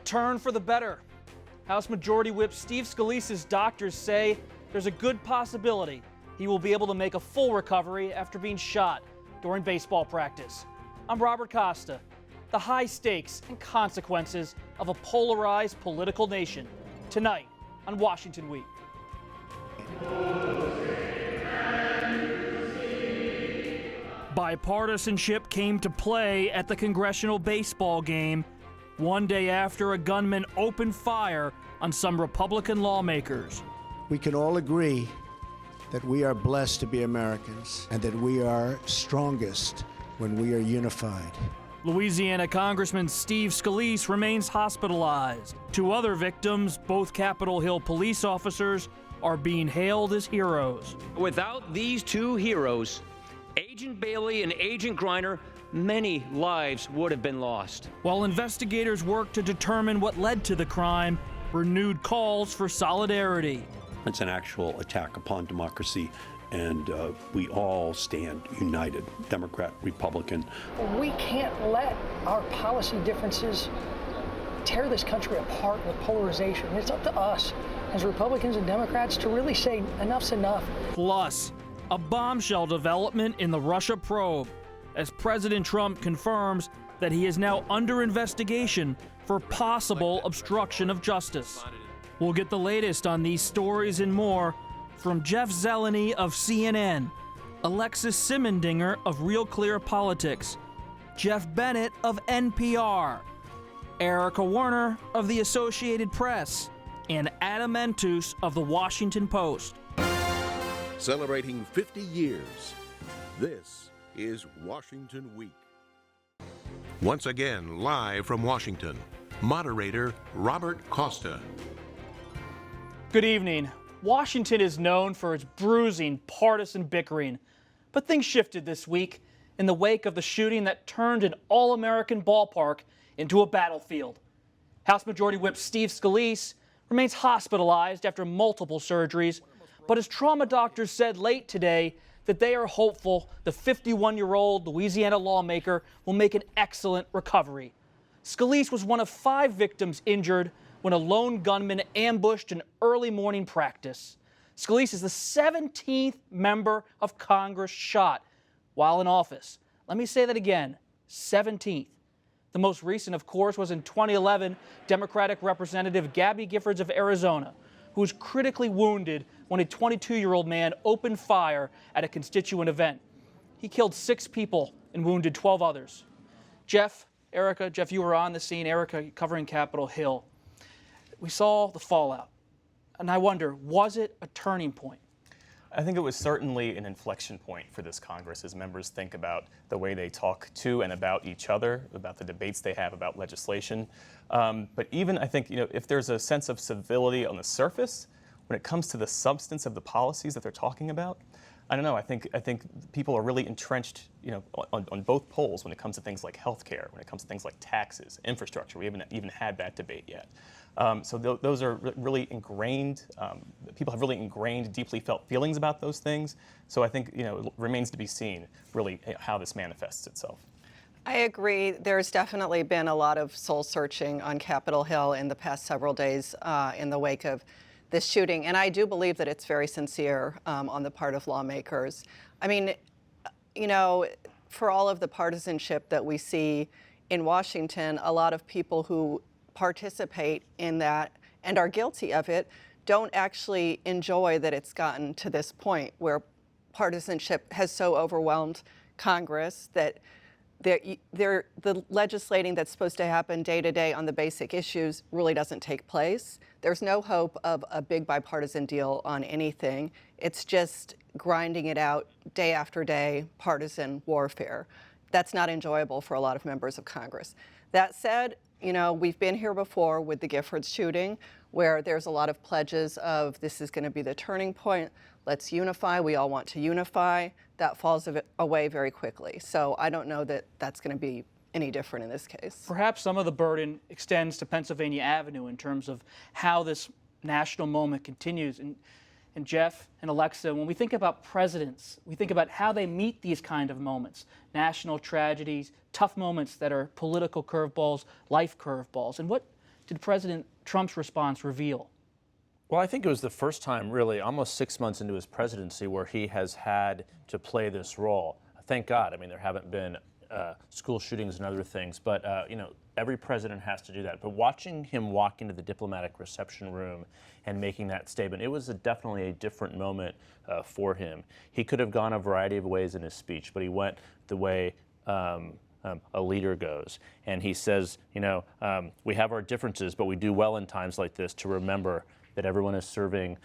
turn for the better. House Majority Whip Steve Scalise's doctors say there's a good possibility he will be able to make a full recovery after being shot during baseball practice. I'm Robert Costa. The high stakes and consequences of a polarized political nation, tonight on Washington Week. Bipartisanship came to play at the Congressional baseball game one day after a gunman opened fire on some Republican lawmakers. We can all agree that we are blessed to be Americans and that we are strongest when we are unified. Louisiana Congressman Steve Scalise remains hospitalized. Two other victims, both Capitol Hill police officers, are being hailed as heroes. Without these two heroes, Agent Bailey and Agent Griner, many lives would have been lost. While investigators work to determine what led to the crime, renewed calls for solidarity. It's an actual attack upon democracy, and we all stand united, Democrat, Republican. We can't let our policy differences tear this country apart with polarization. It's up to us as Republicans and Democrats to really say enough's enough. Plus, a bombshell development in the Russia probe as President Trump confirms that he is now under investigation for possible obstruction of justice. We'll get the latest on these stories and more from Jeff Zeleny of CNN, Alexis Simendinger of Real Clear Politics, Jeff Bennett of NPR, Erica Werner of the Associated Press, and Adam Entus of the Washington Post. Celebrating 50 years, this is Washington Week. Once again, live from Washington, moderator Robert Costa. Good evening. Washington is known for its bruising, partisan bickering. But things shifted this week in the wake of the shooting that turned an all-American ballpark into a battlefield. House Majority Whip Steve Scalise remains hospitalized after multiple surgeries, but his trauma doctors said late today that they are hopeful the 51-year-old Louisiana lawmaker will make an excellent recovery. Scalise was one of 5 victims injured when a lone gunman ambushed an early morning practice. Scalise is the 17th member of Congress shot while in office. Let me say that again, 17th. The most recent, of course, was in 2011, Democratic Representative Gabby Giffords of Arizona, who was critically wounded when a 22-year-old man opened fire at a constituent event. He killed 6 people and wounded 12 others. Jeff, you were on the scene, Erica covering Capitol Hill. We saw the fallout, and I wonder, was it a turning point? I think it was certainly an inflection point for this Congress as members think about the way they talk to and about each other, about the debates they have about legislation. But even I think, if there's a sense of civility on the surface, when it comes to the substance of the policies that they're talking about, I don't know. I think people are really entrenched, on both poles when it comes to things like healthcare, when it comes to things like taxes, infrastructure. We haven't even had that debate yet. So those are really ingrained. People have really ingrained, deeply felt feelings about those things. So I think it remains to be seen really how this manifests itself. I agree. There's definitely been a lot of soul searching on Capitol Hill in the past several days in the wake of this shooting, and I do believe that it's very sincere on the part of lawmakers. I mean, for all of the partisanship that we see in Washington, a lot of people who participate in that and are guilty of it don't actually enjoy that it's gotten to this point where partisanship has so overwhelmed Congress that the legislating that's supposed to happen day to day on the basic issues really doesn't take place. There's no hope of a big bipartisan deal on anything. It's just grinding it out day after day, partisan warfare. That's not enjoyable for a lot of members of Congress. That said, we've been here before with the Giffords shooting, where there's a lot of pledges of this is going to be the turning point. Let's unify. We all want to unify. That falls away very quickly. So I don't know that that's going to be any different in this case. Perhaps some of the burden extends to Pennsylvania Avenue in terms of how this national moment continues. And Jeff and Alexa, when we think about presidents, we think about how they meet these kind of moments, national tragedies, tough moments that are political curveballs, life curveballs. And what did President Trump's response reveal? Well, I think it was the first time, really, almost 6 months into his presidency, where he has had to play this role. Thank God. I mean, there haven't been school shootings and other things, but every president has to do that. But watching him walk into the diplomatic reception room and making that statement, it was definitely a different moment for him. He could have gone a variety of ways in his speech, but he went the way a leader goes. And he says, we have our differences, but we do well in times like this to remember that everyone is serving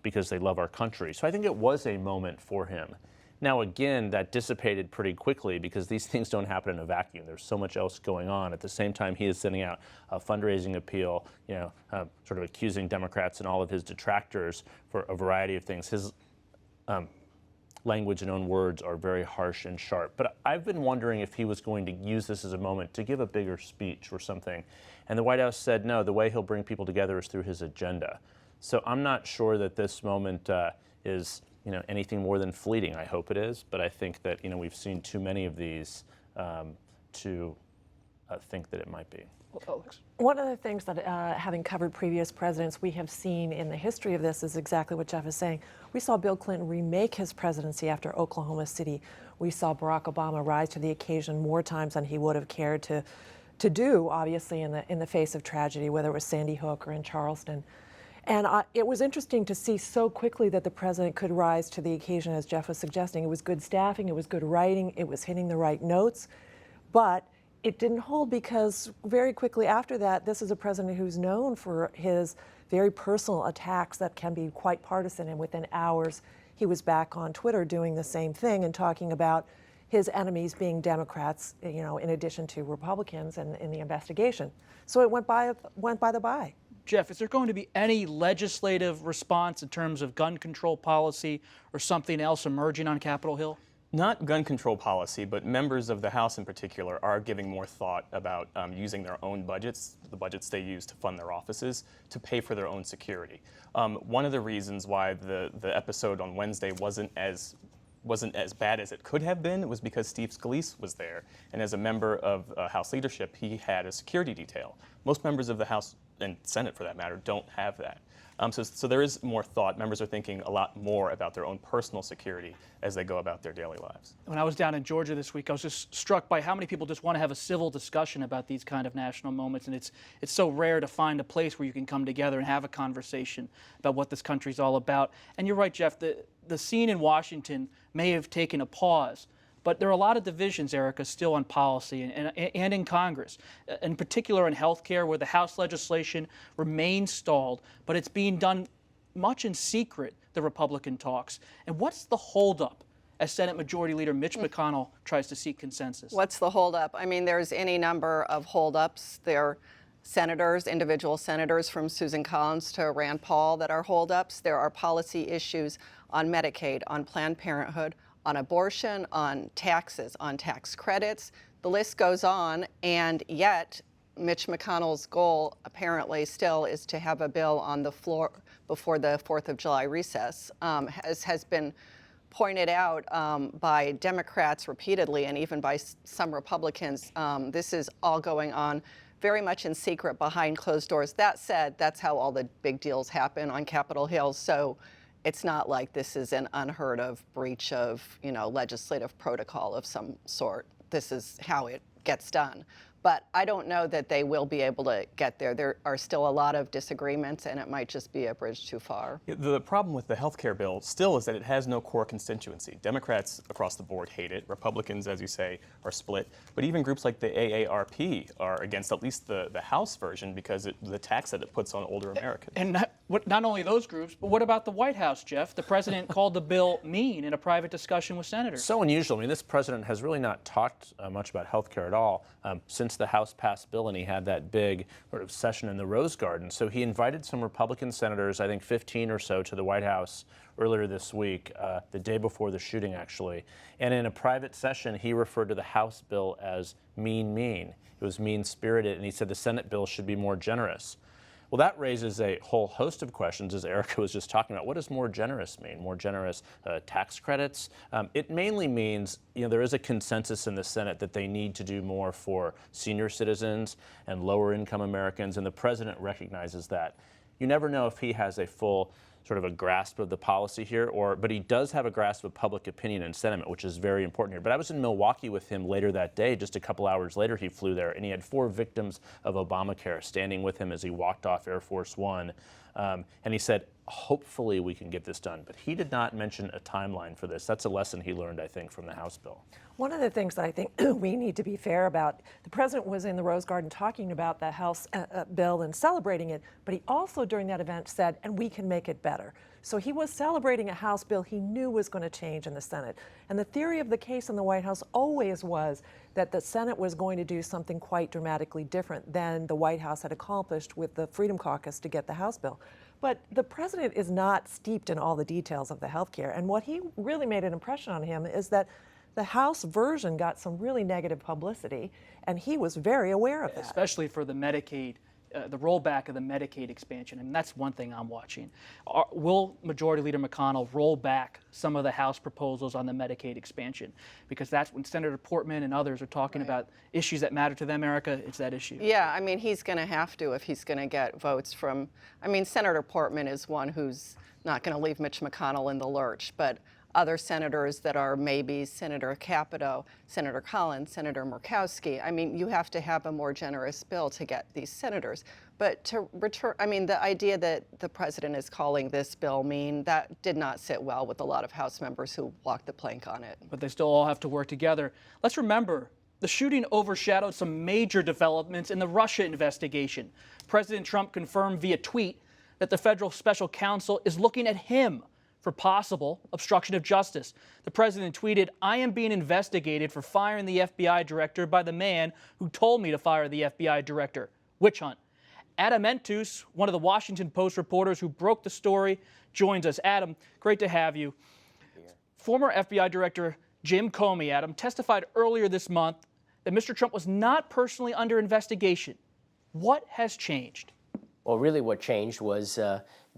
because they love our country. So I think it was a moment for him. Now, again, that dissipated pretty quickly because these things don't happen in a vacuum. There's so much else going on. At the same time, he is sending out a fundraising appeal, sort of accusing Democrats and all of his detractors for a variety of things. His language and own words are very harsh and sharp. But I've been wondering if he was going to use this as a moment to give a bigger speech or something. And the White House said, no, the way he'll bring people together is through his agenda. So I'm not sure that this moment is anything more than fleeting. I hope it is, but I think that we've seen too many of these to think that it might be. Alex. One of the things that, having covered previous presidents, we have seen in the history of this is exactly what Jeff is saying. We saw Bill Clinton remake his presidency after Oklahoma City. We saw Barack Obama rise to the occasion more times than he would have cared to do, obviously, in the face of tragedy, whether it was Sandy Hook or in Charleston. And it was interesting to see so quickly that the president could rise to the occasion, as Jeff was suggesting. It was good staffing, it was good writing, it was hitting the right notes, but it didn't hold because very quickly after that, this is a president who's known for his very personal attacks that can be quite partisan, and within hours, he was back on Twitter doing the same thing and talking about his enemies being Democrats, in addition to Republicans in the investigation. So it went by the by. Jeff, is there going to be any legislative response in terms of gun control policy or something else emerging on Capitol Hill? Not gun control policy, but members of the House in particular are giving more thought about using their own budgets, the budgets they use to fund their offices, to pay for their own security. One of the reasons why the episode on Wednesday wasn't as bad as it could have been was because Steve Scalise was there. And as a member of House leadership, he had a security detail. Most members of the House and Senate, for that matter, don't have that. So there is more thought. Members are thinking a lot more about their own personal security as they go about their daily lives. When I was down in Georgia this week, I was just struck by how many people just want to have a civil discussion about these kind of national moments. And it's so rare to find a place where you can come together and have a conversation about what this country's all about. And you're right, Jeff, the scene in Washington may have taken a pause, but there are a lot of divisions, Erica, still on policy and in Congress, in particular in health care, where the House legislation remains stalled, but it's being done much in secret, the Republican talks. And what's the holdup as Senate Majority Leader Mitch McConnell tries to seek consensus? What's the holdup? I mean, there's any number of holdups. There are senators, individual senators from Susan Collins to Rand Paul that are holdups. There are policy issues on Medicaid, on Planned Parenthood, on abortion, on taxes, on tax credits. The list goes on, and yet Mitch McConnell's goal apparently still is to have a bill on the floor before the 4th of July recess. As has been pointed out by Democrats repeatedly and even by some Republicans, this is all going on very much in secret behind closed doors. That said, that's how all the big deals happen on Capitol Hill. So it's not like this is an unheard of breach of, legislative protocol of some sort. This is how it gets done. But I don't know that they will be able to get there. There are still a lot of disagreements, and it might just be a bridge too far. The problem with the health care bill still is that it has no core constituency. Democrats across the board hate it. Republicans, as you say, are split. But even groups like the AARP are against at least the House version because the tax that it puts on older Americans. And not only those groups, but what about the White House, Jeff? The president called the bill mean in a private discussion with senators. So unusual. I mean, this president has really not talked much about health care at all since the House passed bill and he had that big sort of session in the Rose Garden. So he invited some Republican senators, I think 15 or so, to the White House earlier this week, the day before the shooting, actually. And in a private session, he referred to the House bill as mean. It was mean-spirited, and he said the Senate bill should be more generous. Well, that raises a whole host of questions, as Erica was just talking about. What does more generous mean? More generous tax credits? It mainly means, there is a consensus in the Senate that they need to do more for senior citizens and lower income Americans, and the president recognizes that. You never know if he has a full sort of a grasp of the policy here, but he does have a grasp of public opinion and sentiment, which is very important here. But I was in Milwaukee with him later that day. Just a couple hours later, he flew there, and he had 4 victims of Obamacare standing with him as he walked off Air Force One. And he said, hopefully we can get this done. But he did not mention a timeline for this. That's a lesson he learned, I think, from the House bill. One of the things that I think we need to be fair about, the president was in the Rose Garden talking about the House bill and celebrating it, but he also during that event said, and we can make it better. So he was celebrating a House bill he knew was going to change in the Senate. And the theory of the case in the White House always was that the Senate was going to do something quite dramatically different than the White House had accomplished with the Freedom Caucus to get the House bill. But the president is not steeped in all the details of the health care. And what he really made an impression on him is that the House version got some really negative publicity, and he was very aware of that. Especially for the Medicaid, the rollback of the Medicaid expansion. And that's one thing I'm watching. Will Majority Leader McConnell roll back some of the House proposals on the Medicaid expansion? Because that's when Senator Portman and others are talking about issues that matter to them, Erica, it's that issue. Yeah, I mean, he's going to have to if he's going to get votes from, Senator Portman is one who's not going to leave Mitch McConnell in the lurch, but other senators that are maybe Senator Capito, Senator Collins, Senator Murkowski. You have to have a more generous bill to get these senators. But to return, the idea that the president is calling this bill mean, that did not sit well with a lot of House members who walked the plank on it. But they still all have to work together. Let's remember, the shooting overshadowed some major developments in the Russia investigation. President Trump confirmed via tweet that the federal special counsel is looking at him for possible obstruction of justice. The president tweeted, "I am being investigated for firing the FBI director by the man who told me to fire the FBI director." Witch hunt. Adam Entus, one of the Washington Post reporters who broke the story, joins us. Adam, great to have you. Former FBI Director Jim Comey, Adam, testified earlier this month that Mr. Trump was not personally under investigation. What has changed? Well, really what changed was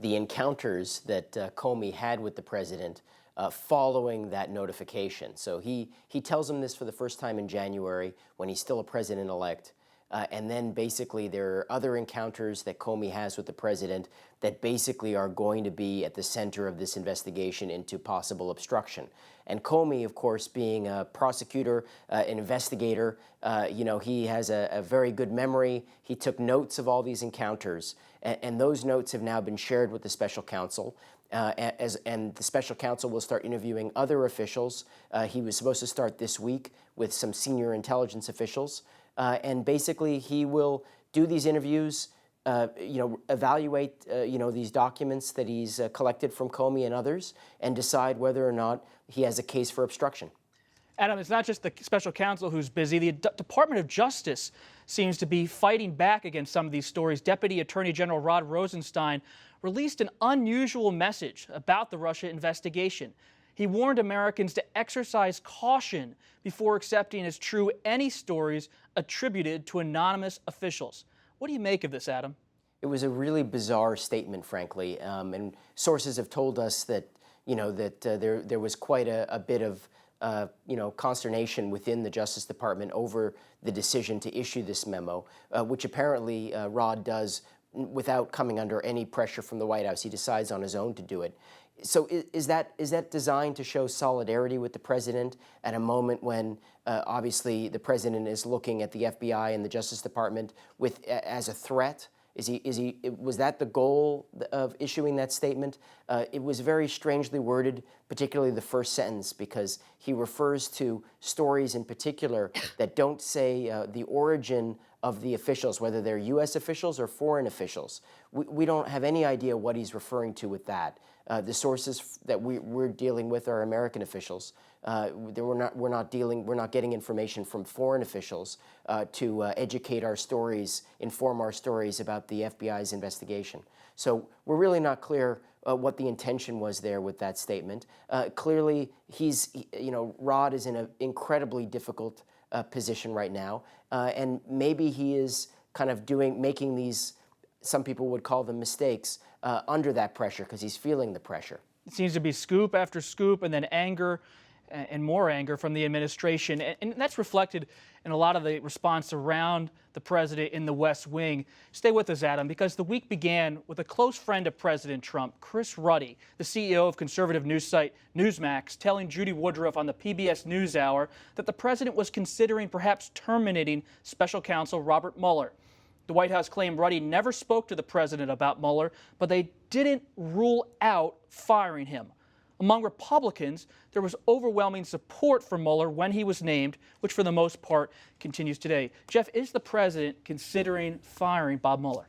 the encounters that Comey had with the president following that notification. So he tells him this for the first time in January when he's still a president-elect. And then basically there are other encounters that Comey has with the president that basically are going to be at the center of this investigation into possible obstruction. And Comey, of course, being a prosecutor, an investigator, he has a very good memory. He took notes of all these encounters, and those notes have now been shared with the special counsel. And the special counsel will start interviewing other officials. He was supposed to start this week with some senior intelligence officials. And basically, he will do these interviews, evaluate, these documents that he's collected from Comey and others, and decide whether or not he has a case for obstruction. Adam, it's not just the special counsel who's busy. The Department of Justice seems to be fighting back against some of these stories. Deputy Attorney General Rod Rosenstein released an unusual message about the Russia investigation. He warned Americans to exercise caution before accepting as true any stories attributed to anonymous officials. What do you make of this, Adam? It was a really bizarre statement, frankly, and sources have told us that there was quite a bit of consternation within the Justice Department over the decision to issue this memo, which apparently Rod does without coming under any pressure from the White House. He decides on his own to do it. So is that designed to show solidarity with the president at a moment when obviously the president is looking at the FBI and the Justice Department as a threat? Was that the goal of issuing that statement? It was very strangely worded, particularly the first sentence, because he refers to stories in particular that don't say the origin of the officials, whether they're U.S. officials or foreign officials. We don't have any idea what he's referring to with that. The sources that we're dealing with are American officials. We're not getting information from foreign officials to educate our stories, inform our stories about the FBI's investigation. So we're really not clear what the intention was there with that statement. Clearly, Rod is in an incredibly difficult position right now, and maybe he is kind of making these some people would call them mistakes, under that pressure because he's feeling the pressure. It seems to be scoop after scoop and then anger and more anger from the administration. And that's reflected in a lot of the response around the president in the West Wing. Stay with us, Adam, because the week began with a close friend of President Trump, Chris Ruddy, the CEO of conservative news site Newsmax, telling Judy Woodruff on the PBS NewsHour that the president was considering perhaps terminating special counsel Robert Mueller. The White House claimed Ruddy never spoke to the president about Mueller, but they didn't rule out firing him. Among Republicans, there was overwhelming support for Mueller when he was named, which for the most part continues today. Jeff, is the president considering firing Bob Mueller?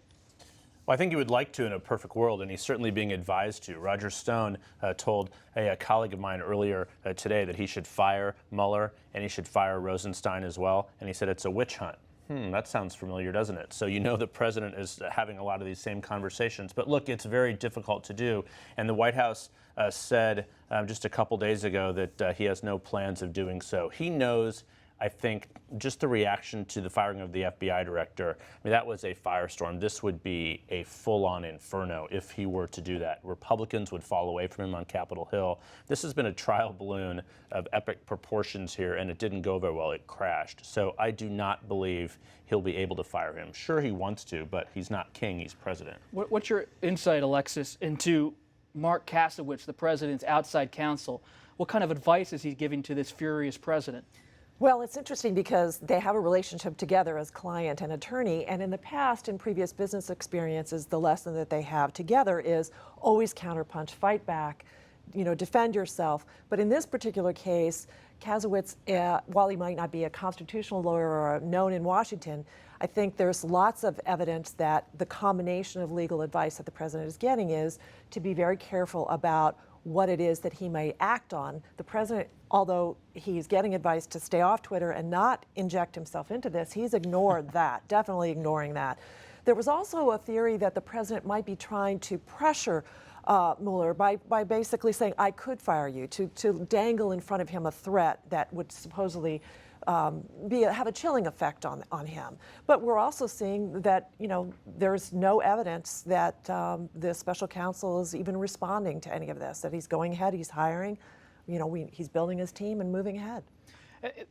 Well, I think he would like to in a perfect world, and he's certainly being advised to. Roger Stone told a colleague of mine earlier today that he should fire Mueller and he should fire Rosenstein as well, and he said it's a witch hunt. That sounds familiar, doesn't it? So you know the president is having a lot of these same conversations. But look, it's very difficult to do. And the White House said just a couple days ago that he has no plans of doing so. He knows, I think, just the reaction to the firing of the FBI director. I mean, that was a firestorm. This would be a full-on inferno if he were to do that. Republicans would fall away from him on Capitol Hill. This has been a trial balloon of epic proportions here, and it didn't go very well. It crashed. So I do not believe he'll be able to fire him. Sure, he wants to, but he's not king, he's president. What's your insight, Alexis, into Mark Kasowitz, the president's outside counsel? What kind of advice is he giving to this furious president? Well, it's interesting because they have a relationship together as client and attorney, and in the past, in previous business experiences, the lesson that they have together is always counterpunch, fight back, defend yourself. But in this particular case, Kasowitz, while he might not be a constitutional lawyer or known in Washington, I think there's lots of evidence that the combination of legal advice that the president is getting is to be very careful about what it is that he may act on. The president, although he's getting advice to stay off Twitter and not inject himself into this, he's ignored that, definitely ignoring that. There was also a theory that the president might be trying to pressure Mueller by basically saying, I could fire you, to dangle in front of him a threat that would supposedly have a chilling effect on him. But we're also seeing that, there's no evidence that the special counsel is even responding to any of this, that he's going ahead, he's hiring, he's building his team and moving ahead.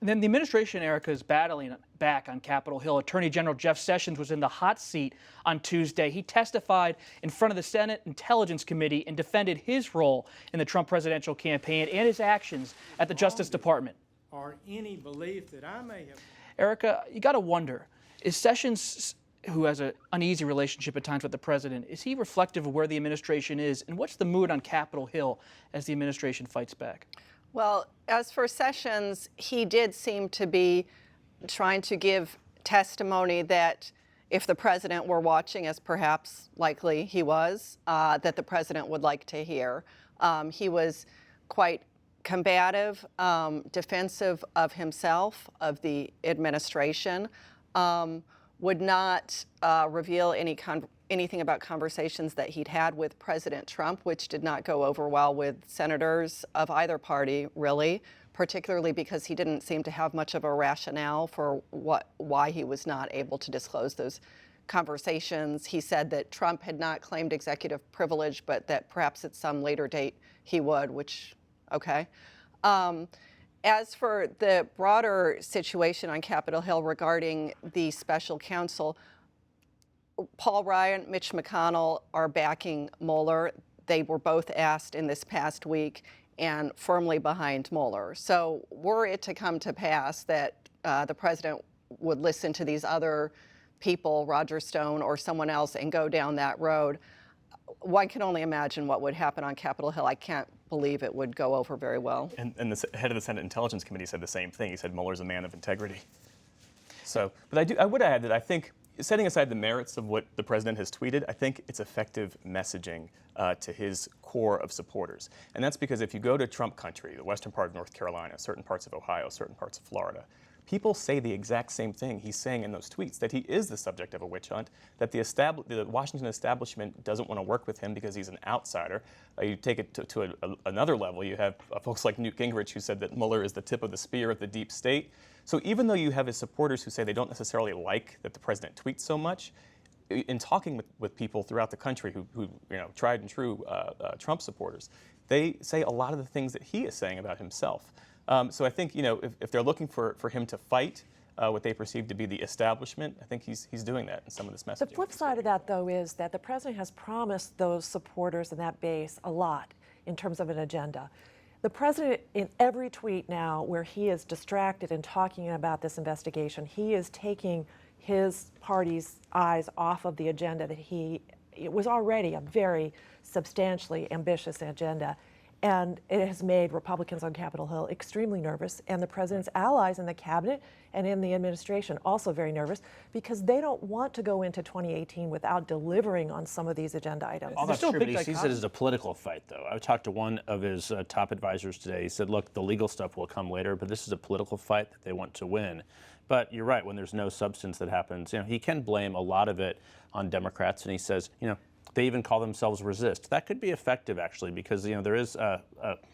Then the administration, Erica, is battling back on Capitol Hill. Attorney General Jeff Sessions was in the hot seat on Tuesday. He testified in front of the Senate Intelligence Committee and defended his role in the Trump presidential campaign and his actions at the Justice Department. Or any belief that I may have. Erica, you got to wonder, is Sessions, who has an uneasy relationship at times with the president, is he reflective of where the administration is? And what's the mood on Capitol Hill as the administration fights back? Well, as for Sessions, he did seem to be trying to give testimony that if the president were watching, as perhaps likely he was, that the president would like to hear. He was quite combative, defensive of himself, of the administration, would not reveal anything about conversations that he'd had with President Trump, which did not go over well with senators of either party, really, particularly because he didn't seem to have much of a rationale for why he was not able to disclose those conversations. He said that Trump had not claimed executive privilege, but that perhaps at some later date he would, which, okay. As for the broader situation on Capitol Hill regarding the special counsel, Paul Ryan, Mitch McConnell are backing Mueller. They were both asked in this past week and firmly behind Mueller. So were it to come to pass that the president would listen to these other people, Roger Stone or someone else, and go down that road, one can only imagine what would happen on Capitol Hill. I can't believe it would go over very well. And the head of the Senate Intelligence Committee said the same thing. He said Mueller's a man of integrity. So, but I would add that I think, setting aside the merits of what the president has tweeted, I think it's effective messaging to his core of supporters. And that's because if you go to Trump country, the western part of North Carolina, certain parts of Ohio, certain parts of Florida, people say the exact same thing he's saying in those tweets, that he is the subject of a witch hunt, that the Washington establishment doesn't want to work with him because he's an outsider. You take it to another level. You have folks like Newt Gingrich who said that Mueller is the tip of the spear of the deep state. So even though you have his supporters who say they don't necessarily like that the president tweets so much, in talking with people throughout the country who tried and true Trump supporters, they say a lot of the things that he is saying about himself. So I think if they're looking for him to fight what they perceive to be the establishment, I think he's doing that in some of this messaging. The flip side of that, though, is that the president has promised those supporters and that base a lot in terms of an agenda. The president, in every tweet now where he is distracted and talking about this investigation, he is taking his party's eyes off of the agenda that it was already a very substantially ambitious agenda. And it has made Republicans on Capitol Hill extremely nervous, and the president's allies in the cabinet and in the administration also very nervous, because they don't want to go into 2018 without delivering on some of these agenda items. All that's true, but he sees it as a political fight, though. I talked to one of his top advisors today. He said, look, the legal stuff will come later, but this is a political fight that they want to win. But you're right, when there's no substance that happens, he can blame a lot of it on Democrats, and he says, they even call themselves resist. That could be effective, actually, because there is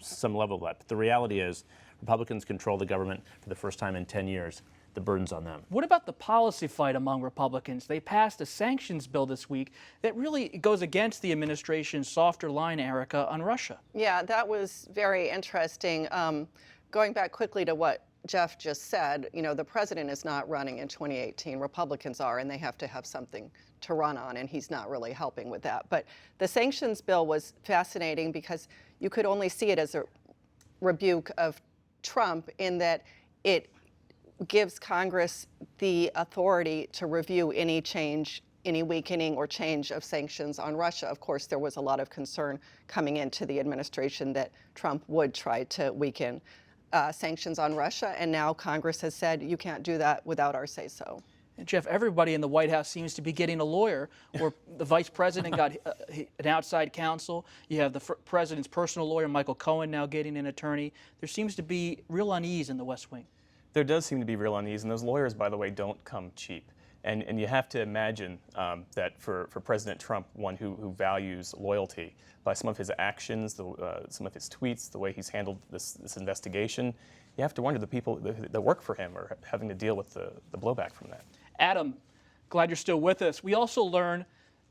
some level of that. But the reality is Republicans control the government for the first time in 10 years. The burden's on them. What about the policy fight among Republicans? They passed a sanctions bill this week that really goes against the administration's softer line, Erica, on Russia. Yeah, that was very interesting. Going back quickly to what Jeff just said, the president is not running in 2018. Republicans are, and they have to have something to run on, and he's not really helping with that. But the sanctions bill was fascinating because you could only see it as a rebuke of Trump in that it gives Congress the authority to review any change, any weakening or change of sanctions on Russia. Of course, there was a lot of concern coming into the administration that Trump would try to weaken sanctions on Russia, and now Congress has said you can't do that without our say-so. And Jeff, everybody in the White House seems to be getting a lawyer, or the vice president got an outside counsel. You have the president's personal lawyer, Michael Cohen, now getting an attorney. There seems to be real unease in the West Wing. There does seem to be real unease, and those lawyers, by the way, don't come cheap. And you have to imagine that for President Trump, one who values loyalty, by some of his actions, some of his tweets, the way he's handled this investigation, you have to wonder the people that work for him are having to deal with the blowback from that. Adam, glad you're still with us. We also learned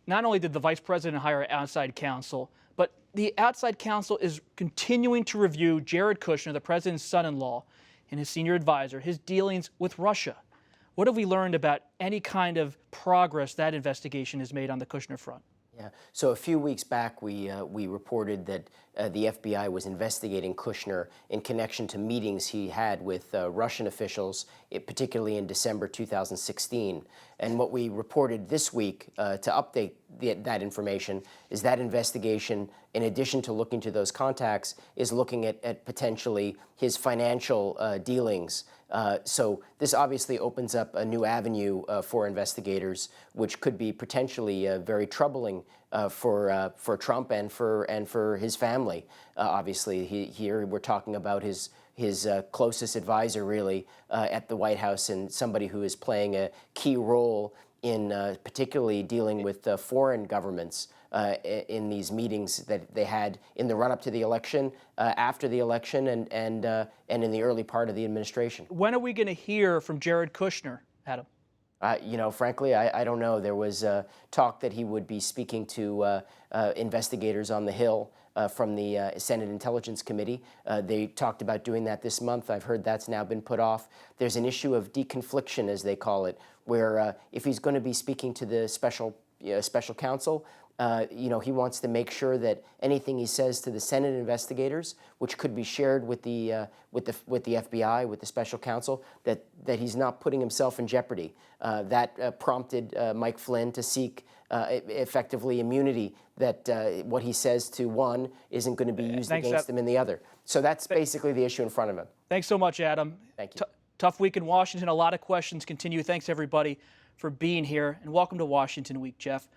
not only did the vice president hire outside counsel, but the outside counsel is continuing to review Jared Kushner, the president's son-in-law, and his senior advisor, his dealings with Russia. What have we learned about any kind of progress that investigation has made on the Kushner front? Yeah. So a few weeks back, we reported that the FBI was investigating Kushner in connection to meetings he had with Russian officials, particularly in December 2016. And what we reported this week to update that information is that investigation, in addition to looking to those contacts, is looking at potentially his financial dealings. So this obviously opens up a new avenue for investigators, which could be potentially very troubling for Trump and for his family. Obviously, here we're talking about his closest advisor, really, at the White House, and somebody who is playing a key role in particularly dealing with foreign governments in these meetings that they had in the run-up to the election, after the election, and in the early part of the administration. When are we going to hear from Jared Kushner, Adam? Frankly, I don't know. There was talk that he would be speaking to investigators on the Hill from the Senate Intelligence Committee. They talked about doing that this month. I've heard that's now been put off. There's an issue of deconfliction, as they call it, where if he's going to be speaking to the special counsel, he wants to make sure that anything he says to the Senate investigators, which could be shared with the FBI, with the special counsel, that he's not putting himself in jeopardy. That prompted Mike Flynn to seek effectively immunity, that what he says to one isn't going to be used against him in the other. So that's basically the issue in front of him. Thanks so much, Adam. Thank you. Tough week in Washington. A lot of questions continue. Thanks, everybody, for being here. And welcome to Washington Week, Jeff.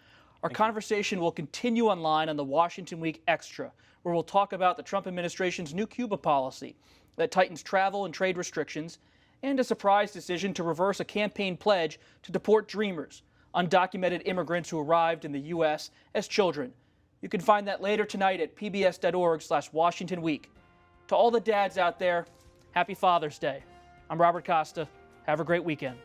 Our conversation will continue online on the Washington Week Extra, where we'll talk about the Trump administration's new Cuba policy that tightens travel and trade restrictions, and a surprise decision to reverse a campaign pledge to deport Dreamers, undocumented immigrants who arrived in the U.S. as children. You can find that later tonight at pbs.org/Washington Week. To all the dads out there, happy Father's Day. I'm Robert Costa. Have a great weekend.